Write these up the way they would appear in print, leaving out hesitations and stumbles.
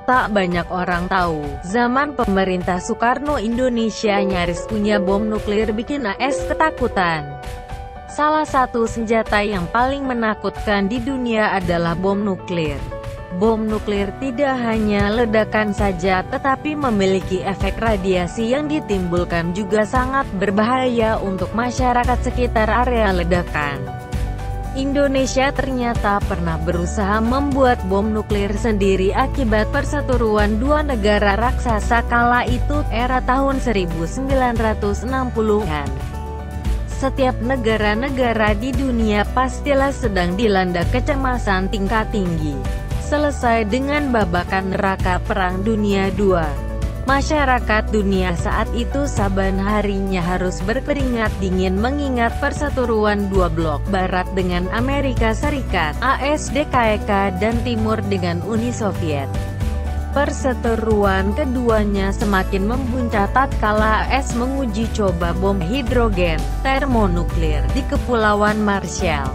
Tak banyak orang tahu, zaman pemerintah Soekarno Indonesia nyaris punya bom nuklir bikin AS ketakutan. Salah satu senjata yang paling menakutkan di dunia adalah bom nuklir. Bom nuklir tidak hanya ledakan saja tetapi memiliki efek radiasi yang ditimbulkan juga sangat berbahaya untuk masyarakat sekitar area ledakan. Indonesia ternyata pernah berusaha membuat bom nuklir sendiri akibat perseteruan dua negara raksasa kala itu, era tahun 1960-an. Setiap negara-negara di dunia pastilah sedang dilanda kecemasan tingkat tinggi. Selesai dengan babakan neraka Perang Dunia II. Masyarakat dunia saat itu saban harinya harus berkeringat dingin mengingat perseteruan dua blok Barat dengan Amerika Serikat, ASDKK, dan Timur dengan Uni Soviet. Perseteruan keduanya semakin mempuncak tatkala AS menguji coba bom hidrogen termonuklir di Kepulauan Marshall,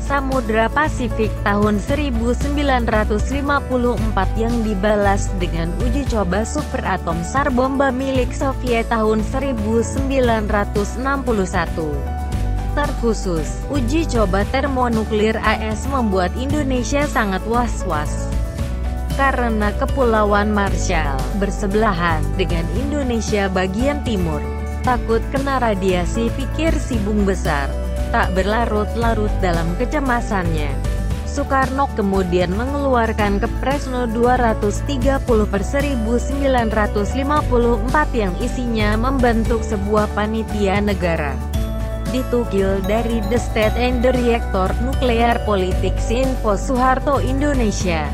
Samudra Pasifik tahun 1954 yang dibalas dengan uji coba super atom SAR bomba milik Soviet tahun 1961. Terkhusus, uji coba termonuklir AS membuat Indonesia sangat was-was. Karena Kepulauan Marshall bersebelahan dengan Indonesia bagian timur, takut kena radiasi pikir si bung besar. Tak berlarut-larut dalam kecemasannya, Soekarno kemudian mengeluarkan Kepres No. 230/1954 yang isinya membentuk sebuah panitia negara. Ditukil dari The State and the Reactor Nuclear Politics Info Soeharto Indonesia.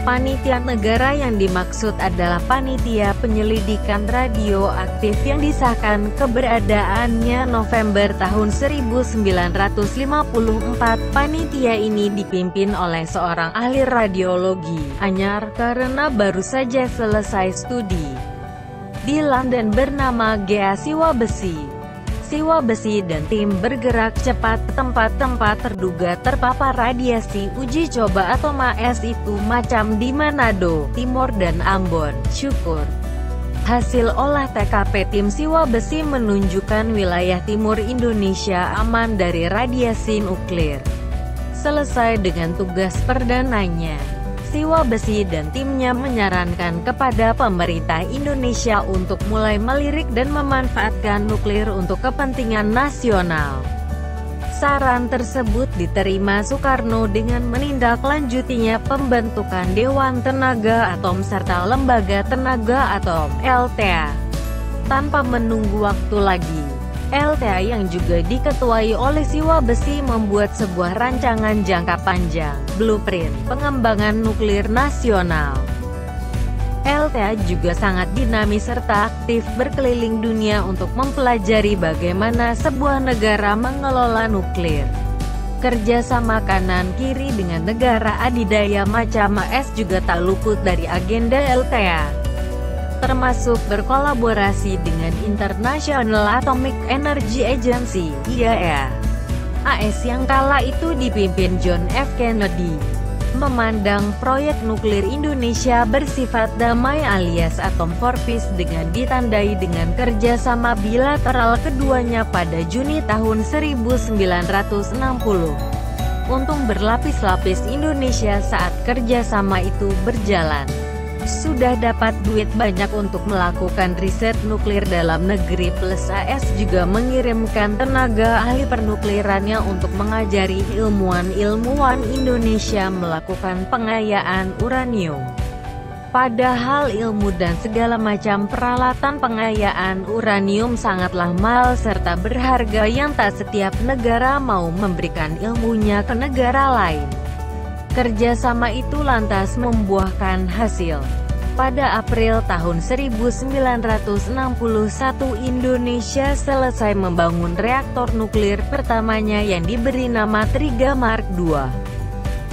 Panitia negara yang dimaksud adalah Panitia Penyelidikan Radioaktif yang disahkan keberadaannya November tahun 1954. Panitia ini dipimpin oleh seorang ahli radiologi, anyar karena baru saja selesai studi di London bernama G.A. Siwabesi. Siwabesi dan tim bergerak cepat ke tempat-tempat terduga terpapar radiasi uji coba atom AS itu macam di Manado, Timor dan Ambon, Syukur. Hasil olah TKP tim Siwabesi menunjukkan wilayah timur Indonesia aman dari radiasi nuklir. Selesai dengan tugas perdananya, Siwabesi dan timnya menyarankan kepada pemerintah Indonesia untuk mulai melirik dan memanfaatkan nuklir untuk kepentingan nasional. Saran tersebut diterima Soekarno dengan menindaklanjutinya pembentukan Dewan Tenaga Atom serta Lembaga Tenaga Atom (LTA). Tanpa menunggu waktu lagi, LTA yang juga diketuai oleh Siwabesi membuat sebuah rancangan jangka panjang, blueprint, pengembangan nuklir nasional. LTA juga sangat dinamis serta aktif berkeliling dunia untuk mempelajari bagaimana sebuah negara mengelola nuklir. Kerjasama kanan-kiri dengan negara adidaya macam AS juga tak luput dari agenda LTA. Termasuk berkolaborasi dengan International Atomic Energy Agency (IAEA). AS yang kala itu dipimpin John F. Kennedy memandang proyek nuklir Indonesia bersifat damai alias Atom for Peace dengan ditandai dengan kerjasama bilateral keduanya pada Juni tahun 1960. Untung berlapis-lapis Indonesia saat kerjasama itu berjalan. Sudah dapat duit banyak untuk melakukan riset nuklir dalam negeri plus AS juga mengirimkan tenaga ahli pernuklirannya untuk mengajari ilmuwan-ilmuwan Indonesia melakukan pengayaan uranium. Padahal ilmu dan segala macam peralatan pengayaan uranium sangatlah mahal serta berharga yang tak setiap negara mau memberikan ilmunya ke negara lain. Kerjasama itu lantas membuahkan hasil. Pada April tahun 1961 Indonesia selesai membangun reaktor nuklir pertamanya yang diberi nama Triga Mark II.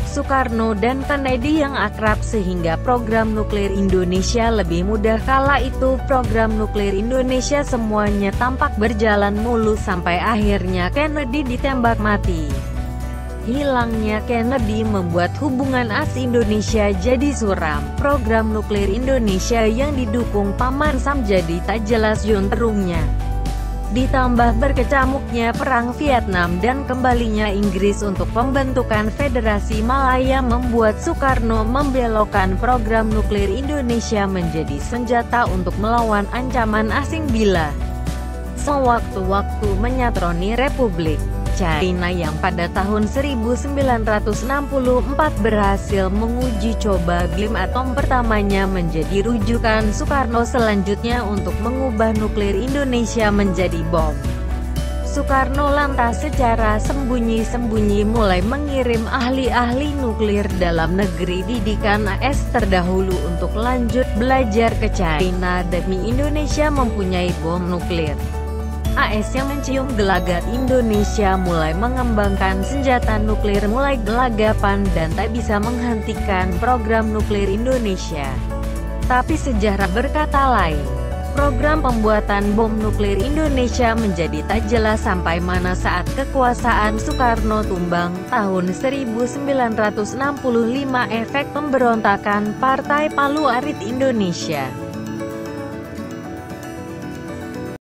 Soekarno dan Kennedy yang akrab sehingga program nuklir Indonesia lebih mudah kala itu program nuklir Indonesia semuanya tampak berjalan mulus sampai akhirnya Kennedy ditembak mati. Hilangnya Kennedy membuat hubungan AS Indonesia jadi suram. Program nuklir Indonesia yang didukung Paman Sam jadi tak jelas juntrungnya. Ditambah berkecamuknya Perang Vietnam dan kembalinya Inggris untuk pembentukan Federasi Malaya membuat Soekarno membelokkan program nuklir Indonesia menjadi senjata untuk melawan ancaman asing bila sewaktu-waktu menyatroni Republik China yang pada tahun 1964 berhasil menguji coba bom atom pertamanya menjadi rujukan Soekarno selanjutnya untuk mengubah nuklir Indonesia menjadi bom. Soekarno lantas secara sembunyi-sembunyi mulai mengirim ahli-ahli nuklir dalam negeri didikan AS terdahulu untuk lanjut belajar ke China demi Indonesia mempunyai bom nuklir. AS yang mencium gelagat Indonesia mulai mengembangkan senjata nuklir mulai gelagapan dan tak bisa menghentikan program nuklir Indonesia. Tapi sejarah berkata lain. Program pembuatan bom nuklir Indonesia menjadi tak jelas sampai mana saat kekuasaan Soekarno tumbang, tahun 1965 efek pemberontakan Partai Palu Arit Indonesia.